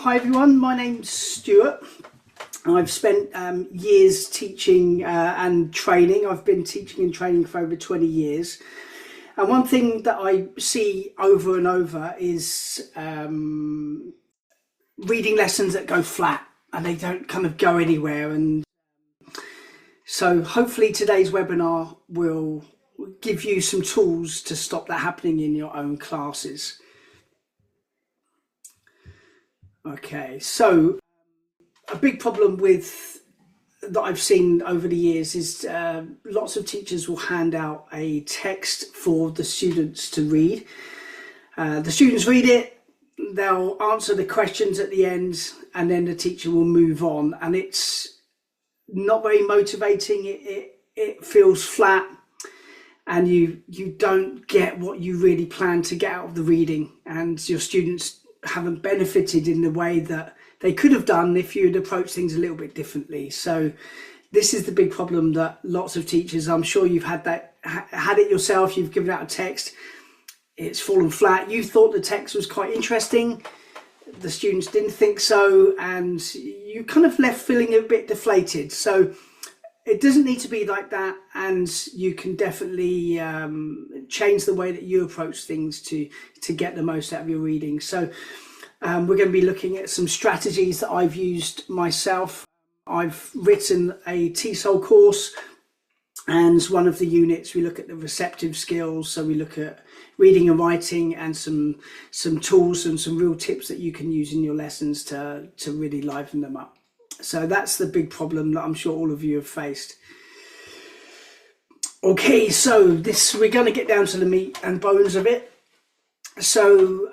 Hi everyone, my name's Stuart. I've spent years teaching and training. I've been teaching and training for over 20 years. And one thing that I see over and over is reading lessons that go flat and they don't kind of go anywhere. And so hopefully today's webinar will give you some tools to stop that happening in your own classes. Okay, so a big problem that I've seen over the years is lots of teachers will hand out a text for the students to read. The students read it, they'll answer the questions at the end, and then the teacher will move on. And it's not very motivating. It feels flat, and you don't get what you really plan to get out of the reading, and your students haven't benefited in the way that they could have done if you'd approached things a little bit differently. So this is the big problem that lots of teachers, I'm sure you've had it yourself, you've given out a text, it's fallen flat. You thought the text was quite interesting, the students didn't think so, and you kind of left feeling a bit deflated. So it doesn't need to be like that, and you can definitely change the way that you approach things to get the most out of your reading. So we're going to be looking at some strategies that I've used myself. I've written a TESOL course, and one of the units we look at the receptive skills. So we look at reading and writing and some tools and some real tips that you can use in your lessons to really liven them up. So that's the big problem that I'm sure all of you have faced. Okay, so we're going to get down to the meat and bones of it. So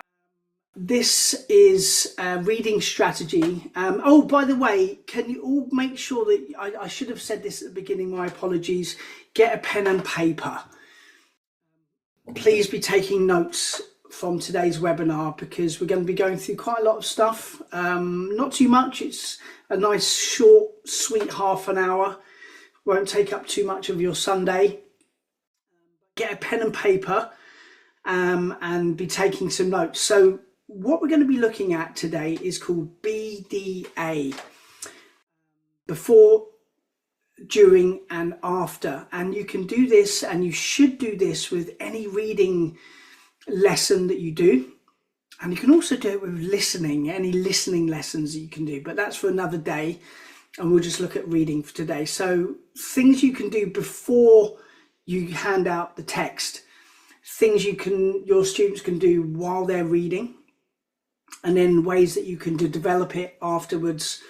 this is a reading strategy. Oh, by the way, can you all make sure that, I should have said this at the beginning, my apologies, get a pen and paper. Please be taking notes from today's webinar, because we're going to be going through quite a lot of stuff. Not too much, it's a nice short sweet half an hour, won't take up too much of your Sunday. Get a pen and paper and be taking some notes. So what we're going to be looking at today is called BDA, before, during and after. And you can do this, and you should do this with any reading lesson that you do, and you can also do it with listening, any listening lessons that you can do, but that's for another day, and we'll just look at reading for today. So things you can do before you hand out the text, things your students can do while they're reading, and then ways that you can develop it afterwards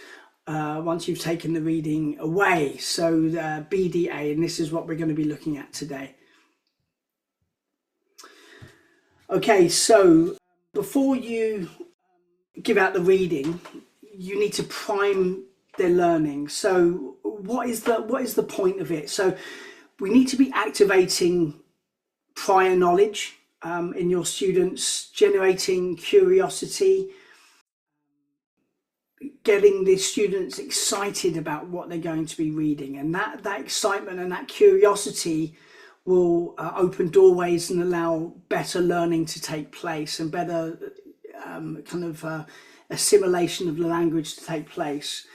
once you've taken the reading away. So BDA, and this is what we're going to be looking at today. Okay, so before you give out the reading, you need to prime their learning. So what is the point of it? So we need to be activating prior knowledge in your students, generating curiosity, getting the students excited about what they're going to be reading, and that excitement and that curiosity will open doorways and allow better learning to take place, and better assimilation of the language to take place.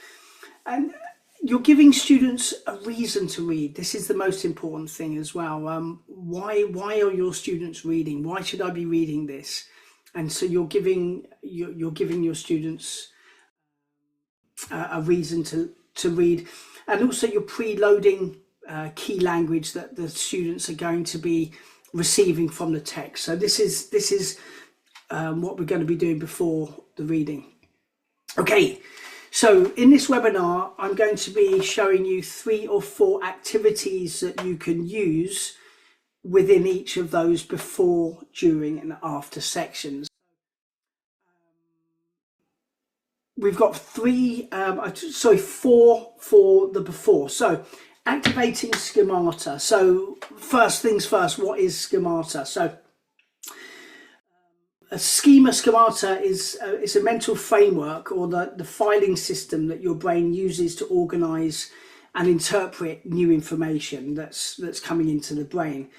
And you're giving students a reason to read. This is the most important thing as well. Why are your students reading? Why should I be reading this? And so you're giving your students a reason to read, and also you're preloading key language that the students are going to be receiving from the text. So this is what we're going to be doing before the reading. Okay, so in this webinar, I'm going to be showing you 3 or 4 activities that you can use within each of those before, during and after sections. We've got 4 for the before. So activating schemata. So first things first, what is schemata? So a schemata is it's a mental framework, or the filing system that your brain uses to organize and interpret new information that's coming into the brain.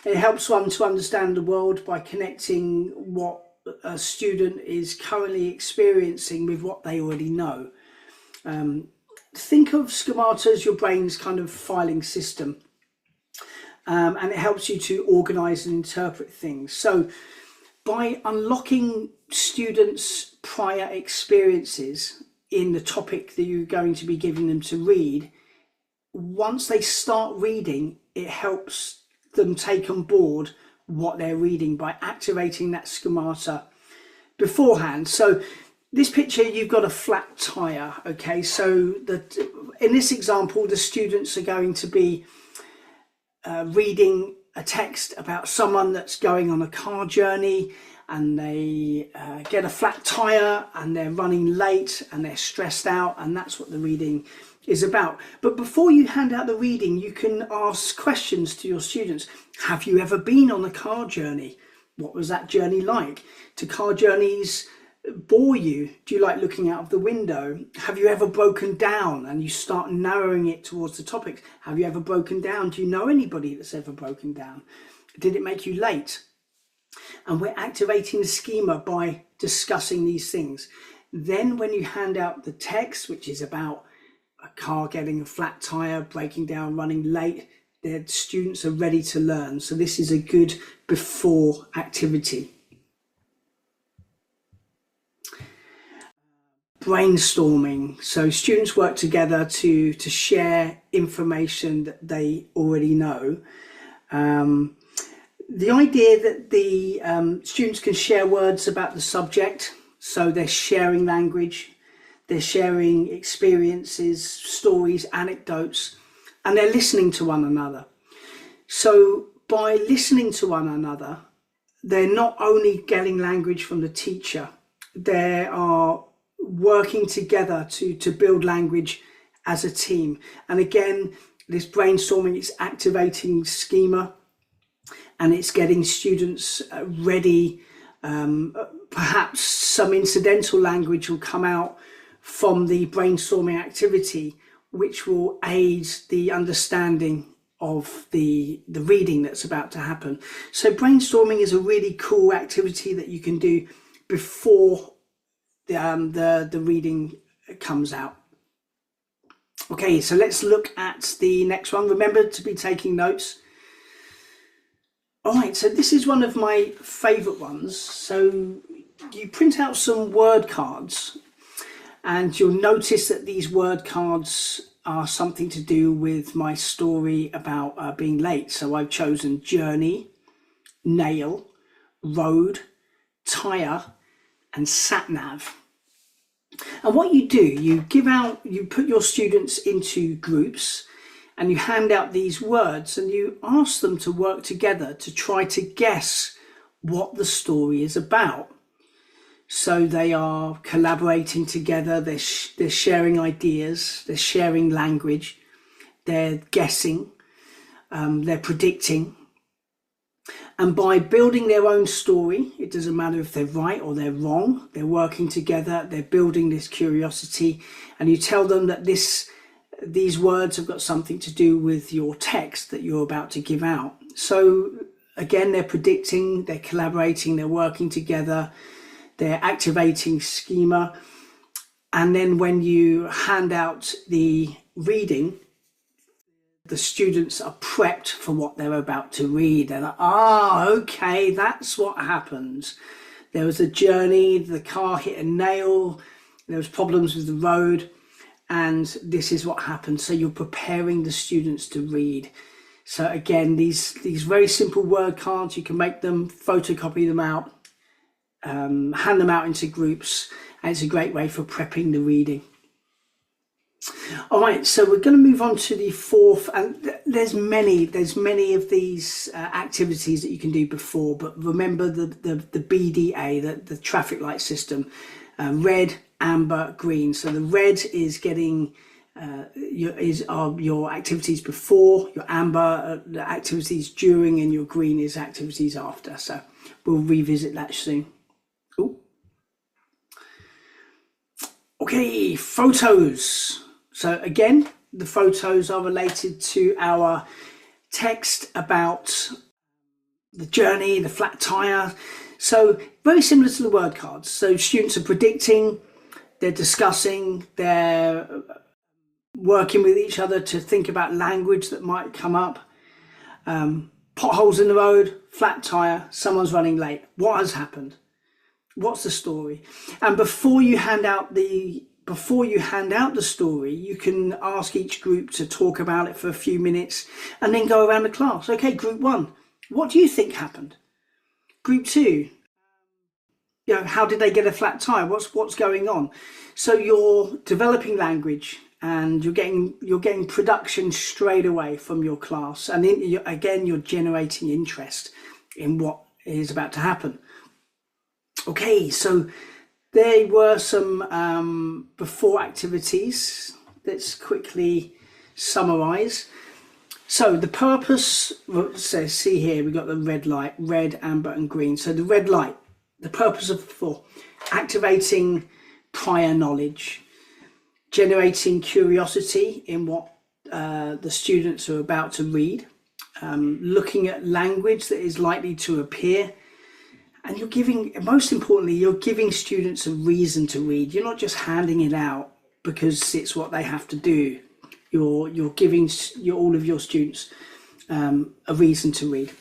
It helps one to understand the world by connecting what a student is currently experiencing with what they already know. Think of schemata as your brain's kind of filing system, and it helps you to organize and interpret things. So by unlocking students' prior experiences in the topic that you're going to be giving them to read, once they start reading, it helps them take on board what they're reading by activating that schemata beforehand. So this picture, you've got a flat tire. Okay, so in this example, the students are going to be reading a text about someone that's going on a car journey, and they get a flat tire and they're running late and they're stressed out, and that's what the reading is about. But before you hand out the reading, you can ask questions to your students. Have you ever been on a car journey? What was that journey like? Do car journeys bore you? Do you like looking out of the window? Have you ever broken down? And you start narrowing it towards the topics. Have you ever broken down? Do you know anybody that's ever broken down? Did it make you late? And we're activating the schema by discussing these things. Then when you hand out the text, which is about a car getting a flat tire, breaking down, running late, the students are ready to learn. So this is a good before activity. Brainstorming. So students work together to share information that they already know. The idea that the students can share words about the subject, so they're sharing language, they're sharing experiences, stories, anecdotes, and they're listening to one another. So by listening to one another, they're not only getting language from the teacher, they are working together to build language as a team. And again, this brainstorming is activating schema, and it's getting students ready. Perhaps some incidental language will come out from the brainstorming activity, which will aid the understanding of the reading that's about to happen. So brainstorming is a really cool activity that you can do before the reading comes out. Okay, so let's look at the next one. Remember to be taking notes. All right, so this is one of my favorite ones. So you print out some word cards, and you'll notice that these word cards are something to do with my story about being late. So I've chosen journey, nail, road, tire, and sat nav. And what you do, you put your students into groups, and you hand out these words, and you ask them to work together to try to guess what the story is about. So they are collaborating together, they're sharing ideas, they're sharing language, they're guessing, they're predicting. And by building their own story, it doesn't matter if they're right or they're wrong, they're working together, they're building this curiosity, and you tell them that these words have got something to do with your text that you're about to give out. So again, they're predicting, they're collaborating, they're working together, they're activating schema. And then when you hand out the reading, the students are prepped for what they're about to read. They're like, okay, that's what happened. There was a journey, the car hit a nail, there was problems with the road, and this is what happened. So you're preparing the students to read. So again, these very simple word cards, you can make them, photocopy them out, hand them out into groups, and it's a great way for prepping the reading. All right, so we're going to move on to the fourth, and there's many of these activities that you can do before, but remember the BDA, the traffic light system, red, amber, green. So the red is getting your activities before, your amber the activities during, and your green is activities after. So we'll revisit that soon. Ooh. Okay, photos. So again, the photos are related to our text about the journey, the flat tire. So very similar to the word cards. So students are predicting, they're discussing, they're working with each other to think about language that might come up. Potholes in the road, flat tire, someone's running late. What has happened? What's the story? And before you hand out the story, you can ask each group to talk about it for a few minutes and then go around the class. Okay, group 1, what do you think happened? Group 2, how did they get a flat tire? What's going on? So you're developing language, and you're getting production straight away from your class, and again you're generating interest in what is about to happen. Okay, so there were some before activities. Let's quickly summarize. So the purpose, so see here, we've got the red light, red, amber and green. So the red light, the purpose for activating prior knowledge, generating curiosity in what the students are about to read, looking at language that is likely to appear, and most importantly, you're giving students a reason to read. You're not just handing it out because it's what they have to do. You're giving all of your students a reason to read.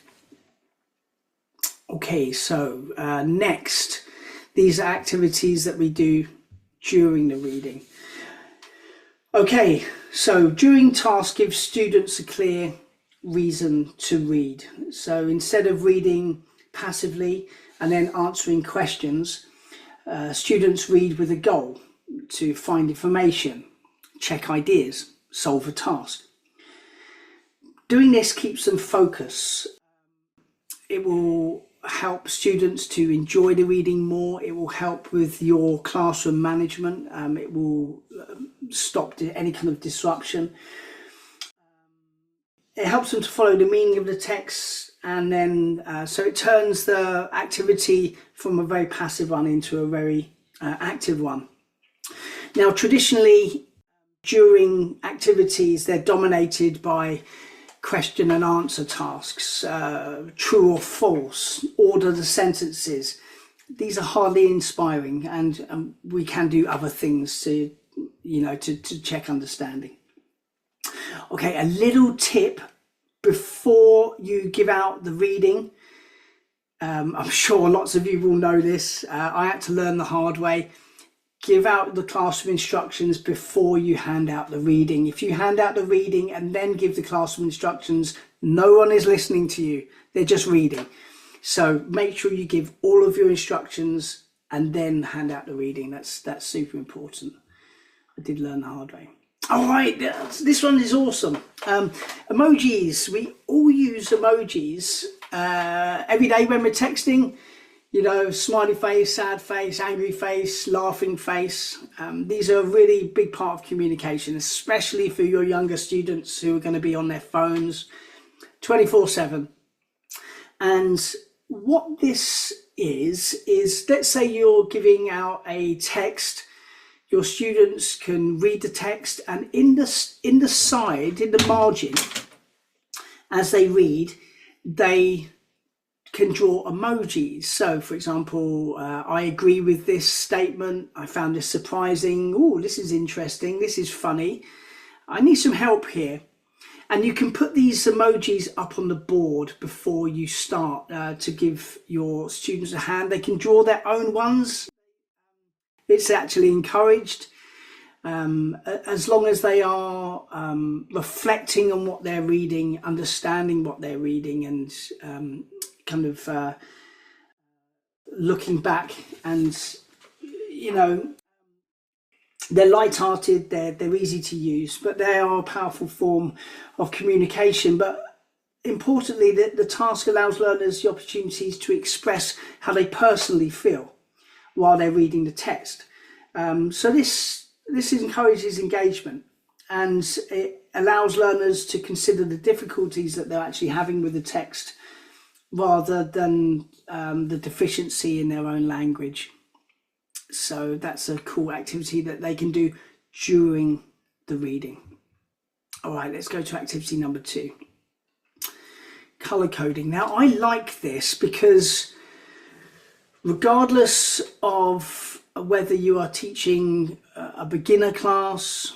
Okay, so next, these are activities that we do during the reading. Okay, so during task, give students a clear reason to read. So instead of reading passively and then answering questions, students read with a goal to find information, check ideas, solve a task. Doing this keeps them focused. It will help students to enjoy the reading more. It will help with your classroom management. It will stop any kind of disruption. It helps them to follow the meaning of the text, and then so it turns the activity from a very passive one into a very active one. Now, traditionally, during activities, they're dominated by question and answer tasks, true or false, order the sentences. These are hardly inspiring, and we can do other things to check understanding. Okay, a little tip before you give out the reading. I'm sure lots of you will know this. I had to learn the hard way. Give out the classroom instructions before you hand out the reading. If you hand out the reading and then give the classroom instructions, no one is listening to you. They're just reading. So make sure you give all of your instructions and then hand out the reading. That's super important. I did learn the hard way. All right, this one is awesome. Emojis. We all use emojis every day when we're texting. Smiley face, sad face, angry face, laughing face. These are a really big part of communication, especially for your younger students who are going to be on their phones 24/7. And what this is let's say you're giving out a text. Your students can read the text, and in the margin, as they read, they can draw emojis. So for example, I agree with this statement. I found this surprising. Oh, this is interesting. This is funny. I need some help here. And you can put these emojis up on the board before you start to give your students a hand. They can draw their own ones. It's actually encouraged, as long as they are reflecting on what they're reading, understanding what they're reading, and kind of looking back, and they're light-hearted, they're easy to use, but they are a powerful form of communication. But importantly, the task allows learners the opportunities to express how they personally feel while they're reading the text. So this encourages engagement, and it allows learners to consider the difficulties that they're actually having with the text, rather than the deficiency in their own language. So that's a cool activity that they can do during the reading. All right, let's go to activity number 2. Color coding. Now, I like this because Regardless of whether you are teaching a beginner class,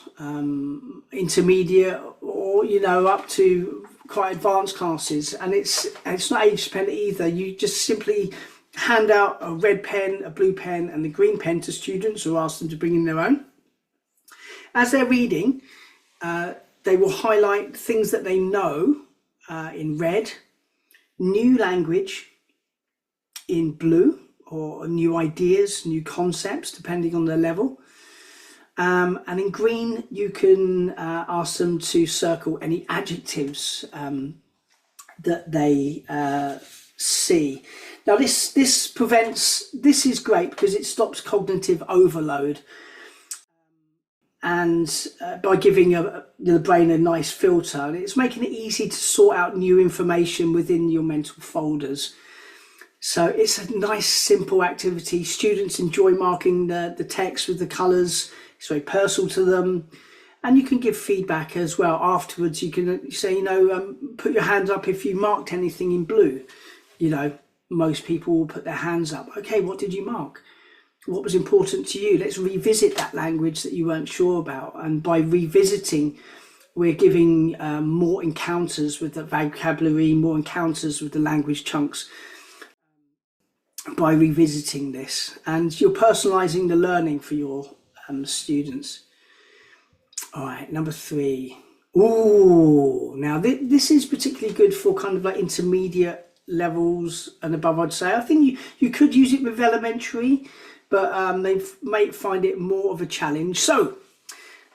intermediate, or up to quite advanced classes, and it's not age dependent either. You just simply hand out a red pen, a blue pen, and a green pen to students, or ask them to bring in their own. As they're reading, they will highlight things that they know in red, new language in blue, or new ideas, new concepts, depending on their level. And in green, you can ask them to circle any adjectives that they see. Now, this is great because it stops cognitive overload, and by giving the brain a nice filter, and it's making it easy to sort out new information within your mental folders. So it's a nice, simple activity. Students enjoy marking the text with the colours. It's very personal to them. And you can give feedback as well afterwards. You can say, put your hand up if you marked anything in blue. Most people will put their hands up. Okay, what did you mark? What was important to you? Let's revisit that language that you weren't sure about. And by revisiting, we're giving more encounters with the vocabulary, more encounters with the language chunks by revisiting this. And you're personalising the learning for your students. All right, number 3. Ooh, now this is particularly good for kind of like intermediate levels and above, I'd say. I think you could use it with elementary, but they might find it more of a challenge. So,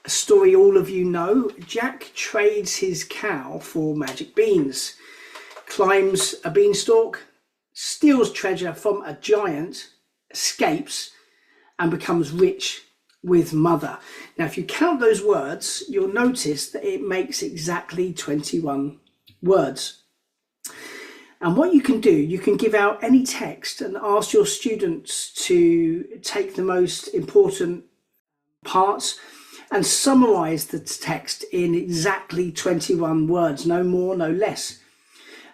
a story all of you know: Jack trades his cow for magic beans, climbs a beanstalk, steals treasure from a giant, escapes, and becomes rich with mother. Now, if you count those words, you'll notice that it makes exactly 21 words. And what you can do, you can give out any text and ask your students to take the most important parts and summarize the text in exactly 21 words, no more, no less.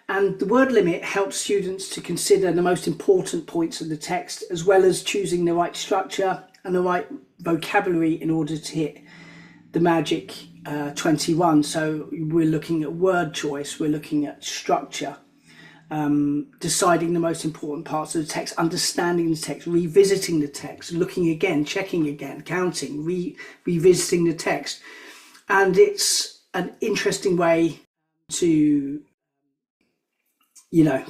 And the word limit helps students to consider the most important points of the text, as well as choosing the right structure and the right vocabulary in order to hit the magic 21. So we're looking at word choice, we're looking at structure, deciding the most important parts of the text, understanding the text, revisiting the text, looking again, checking again, counting, revisiting the text. And it's an interesting way to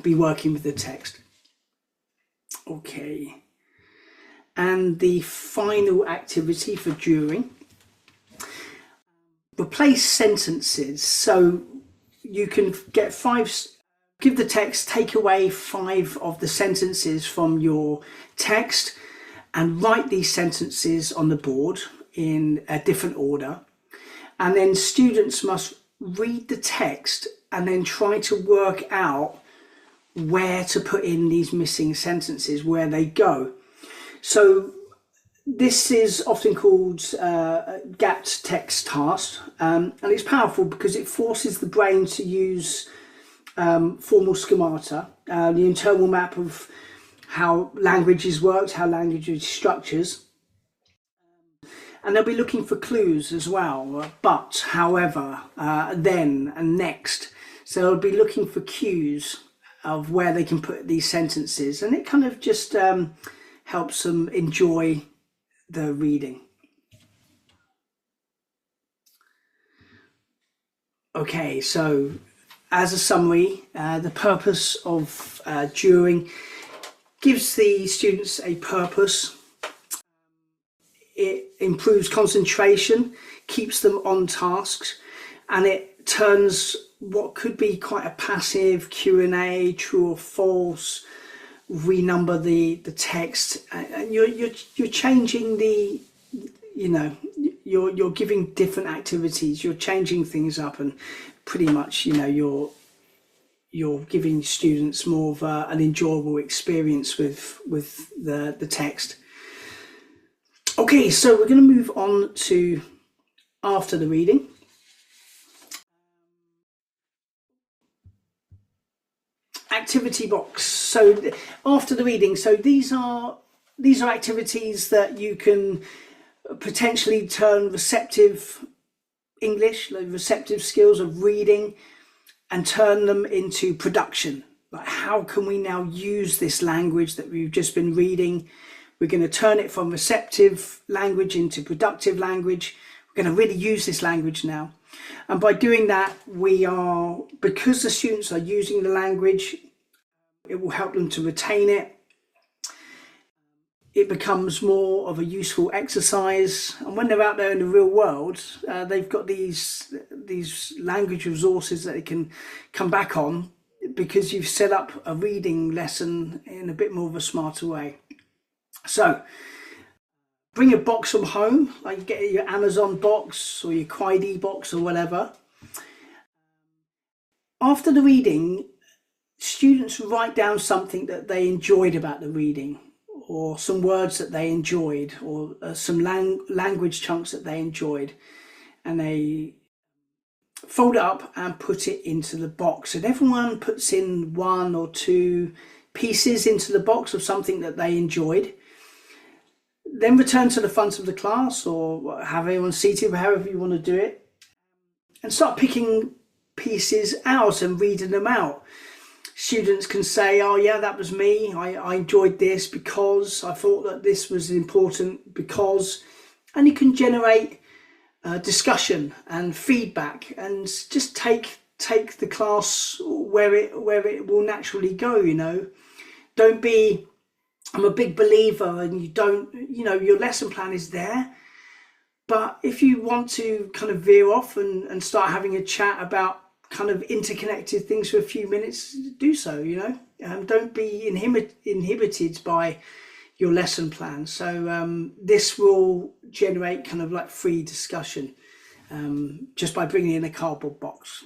be working with the text. Okay. And the final activity for during, replace sentences. So you can get 5, give the text, take away 5 of the sentences from your text and write these sentences on the board in a different order. And then students must read the text and then try to work out where to put in these missing sentences, where they go. So this is often called a gapped text task, and it's powerful because it forces the brain to use formal schemata, the internal map of how languages work, how languages structures. And they'll be looking for clues as well, but, however, then, and next. So they'll be looking for cues of where they can put these sentences, and it kind of just helps them enjoy the reading. Okay, so as a summary, the purpose of during gives the students a purpose. It improves concentration, keeps them on tasks, and it turns what could be quite a passive Q&A, true or false, renumber the text, and you're changing the, you're giving different activities, you're changing things up, and pretty much you're giving students more of an enjoyable experience with the text. Okay, so we're going to move on to after the reading. activity box. So after the reading, so these are activities that you can potentially turn receptive English, like receptive skills of reading, and turn them into production. Like, how can we now use this language that we've just been reading? We're going to turn it from receptive language into productive language. We're going to really use this language now. And by doing that, because the students are using the language, it will help them to retain it. It becomes more of a useful exercise. And when they're out there in the real world, they've got these language resources that they can come back on, because you've set up a reading lesson in a bit more of a smarter way. So bring a box from home, like get your Amazon box or your Quidey box or whatever. After the reading, students write down something that they enjoyed about the reading, or some words that they enjoyed, or some language chunks that they enjoyed, and they fold it up and put it into the box. And everyone puts in 1 or 2 pieces into the box of something that they enjoyed. Then return to the front of the class, or have everyone seated, however you want to do it, and start picking pieces out and reading them out. Students can say, oh yeah, that was me, I enjoyed this because I thought that this was important because, and you can generate discussion and feedback, and just take the class where it will naturally go. Don't be, I'm a big believer, and your lesson plan is there, but if you want to kind of veer off and start having a chat about kind of interconnected things for a few minutes, do so. Don't be inhibited by your lesson plan. So this will generate kind of like free discussion just by bringing in a cardboard box.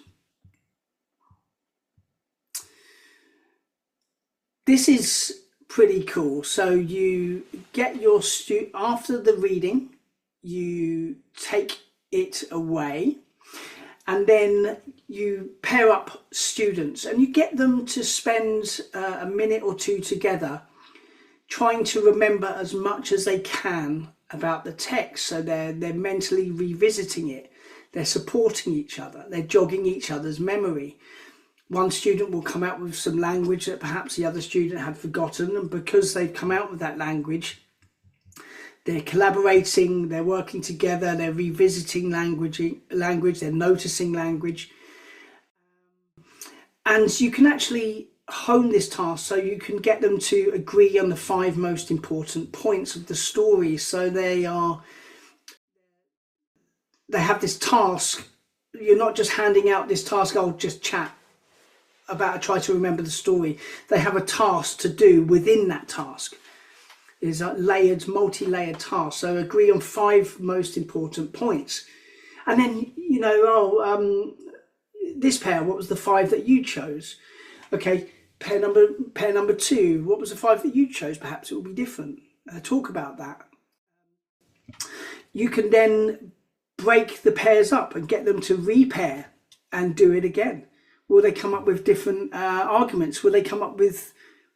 This is pretty cool. So you get your after the reading, you take it away, and then you pair up students and you get them to spend a minute or 2 together trying to remember as much as they can about the text. So they're mentally revisiting it, they're supporting each other, they're jogging each other's memory. One student will come out with some language that perhaps the other student had forgotten, and because they've come out with that language, they're collaborating, they're working together, they're revisiting language, they're noticing language. And you can actually hone this task, so you can get them to agree on the 5 most important points of the story. So they have this task. You're not just handing out this task, I'll just chat about, try to remember the story. They have a task to do within that task. Is a multi-layered task. So agree on 5 most important points, and then this pair, what was the 5 that you chose? Okay, pair number 2, what was the 5 that you chose? Perhaps it will be different. Talk about that. You can then break the pairs up and get them to repair and do it again. Will they come up with different arguments? Will they come up with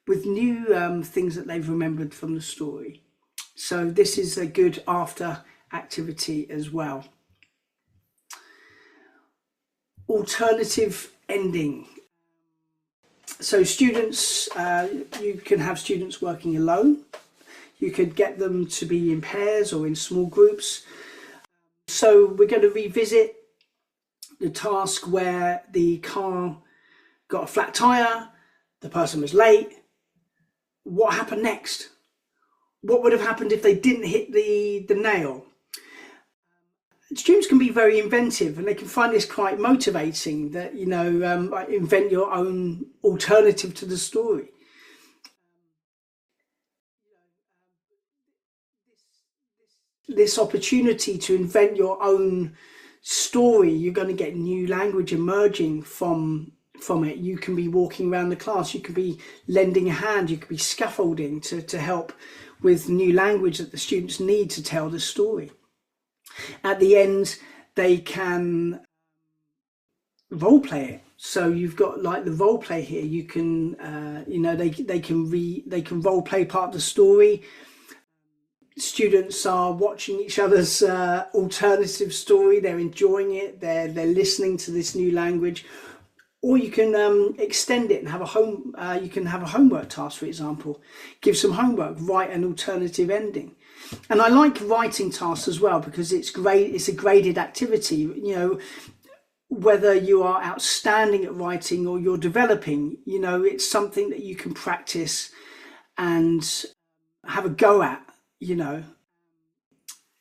new things that they've remembered from the story? So this is a good after activity as well. Alternative ending. So students, you can have students working alone. You could get them to be in pairs or in small groups. So we're going to revisit the task where the car got a flat tire, the person was late. What happened next? What would have happened if they didn't hit the nail? Students can be very inventive, and they can find this quite motivating, that invent your own alternative to the story. This opportunity to invent your own story, you're going to get new language emerging from it. You can be walking around the class, you can be lending a hand, you could be scaffolding to help with new language that the students need to tell the story. At the end, they can role play it. So you've got like the role play here. You can, they can role play part of the story. Students are watching each other's alternative story. They're enjoying it. They're listening to this new language. Or you can extend it and have you can have a homework task, for example. Give some homework, write an alternative ending. And I like writing tasks as well because it's a graded activity. Whether you are outstanding at writing or you're developing, it's something that you can practice and have a go at,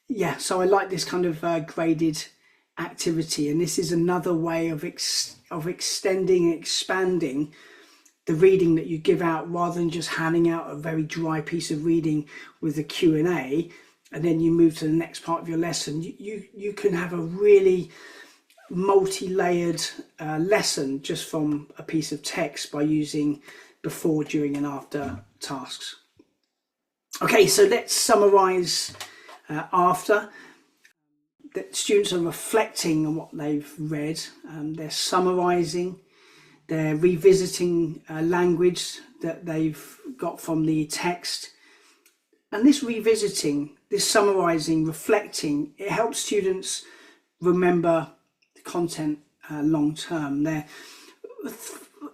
Yeah, so I like this kind of graded activity, and this is another way of extending and expanding the reading that you give out, rather than just handing out a very dry piece of reading with a Q&A and then you move to the next part of your lesson. You can have a really multi-layered lesson just from a piece of text by using before, during and after tasks. Okay, so let's summarize after. That students are reflecting on what they've read, they're summarizing, they're revisiting language that they've got from the text. And this revisiting, this summarizing, reflecting, it helps students remember the content long term.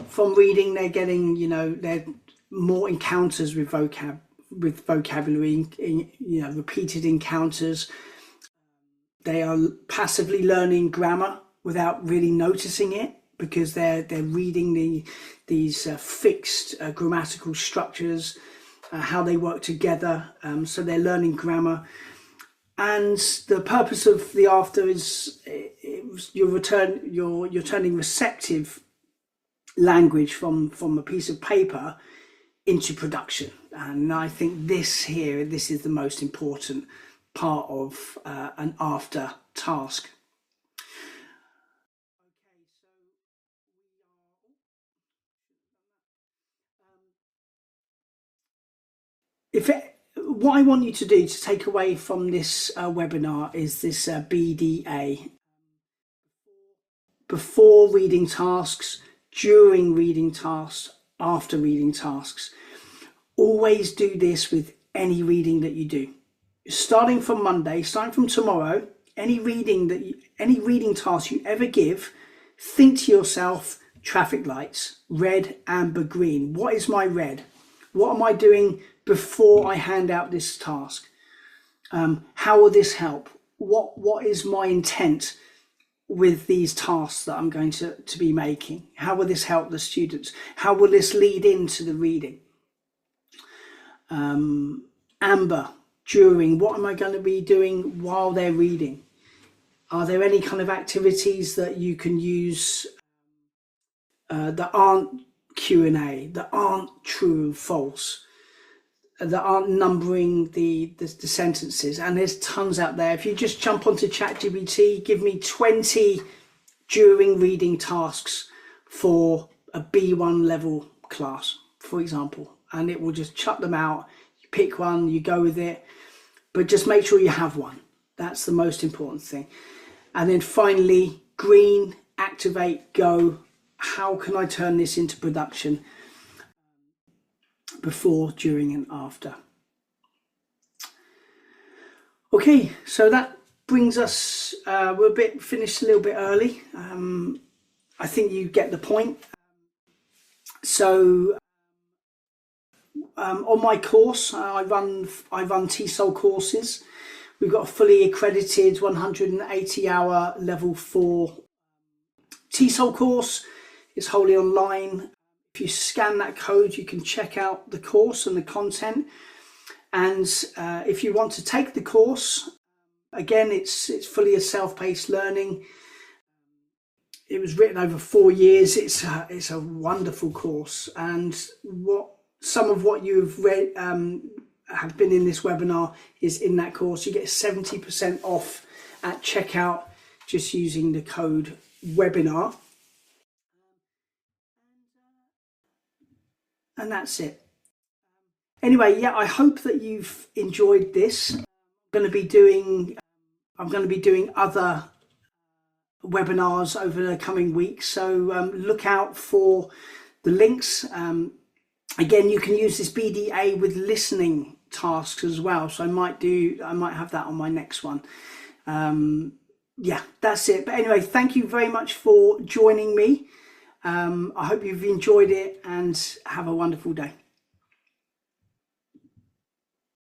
From reading, they're getting, they're more encounters with vocabulary, repeated encounters. They are passively learning grammar without really noticing it, because they're reading these fixed grammatical structures, how they work together. So they're learning grammar. And the purpose of the after is you're turning receptive language from a piece of paper into production. And I think this is the most important part of an after task. What I want you to do to take away from this webinar is this BDA. Before reading tasks, during reading tasks, after reading tasks. Always do this with any reading that you do. Starting from Monday, starting from tomorrow, any reading task you ever give, think to yourself, traffic lights, red, amber, green. What is my red? What am I doing before I hand out this task? How will this help? What is my intent with these tasks that I'm going to be making? How will this help the students? How will this lead into the reading? Amber, during, what am I going to be doing while they're reading? Are there any kind of activities that you can use that aren't Q&A, that aren't true and false, that aren't numbering the sentences? And there's tons out there. If you just jump onto ChatGPT, give me 20 during reading tasks for a B1 level class, for example, and it will just chuck them out. You pick one, you go with it, but just make sure you have one. That's the most important thing. And then finally, green, activate, go. How can I turn this into production before, during and after? Okay, so that brings us, we're finished a little bit early. I think you get the point. So on my course, I run TESOL courses. We've got a fully accredited 180-hour level 4 TESOL course. It's wholly online. If you scan that code, you can check out the course and the content. And if you want to take the course, again, it's fully a self-paced learning. It was written over 4 years. It's a wonderful course. And some of what you've read have been in this webinar is in that course. You get 70% off at checkout just using the code webinar. And that's it. Anyway, yeah, I hope that you've enjoyed this. I'm going to be doing other webinars over the coming weeks, so look out for the links. Again, you can use this BDA with listening tasks as well, so I might have that on my next one. Yeah, that's it. But anyway, thank you very much for joining me. I hope you've enjoyed it, and have a wonderful day.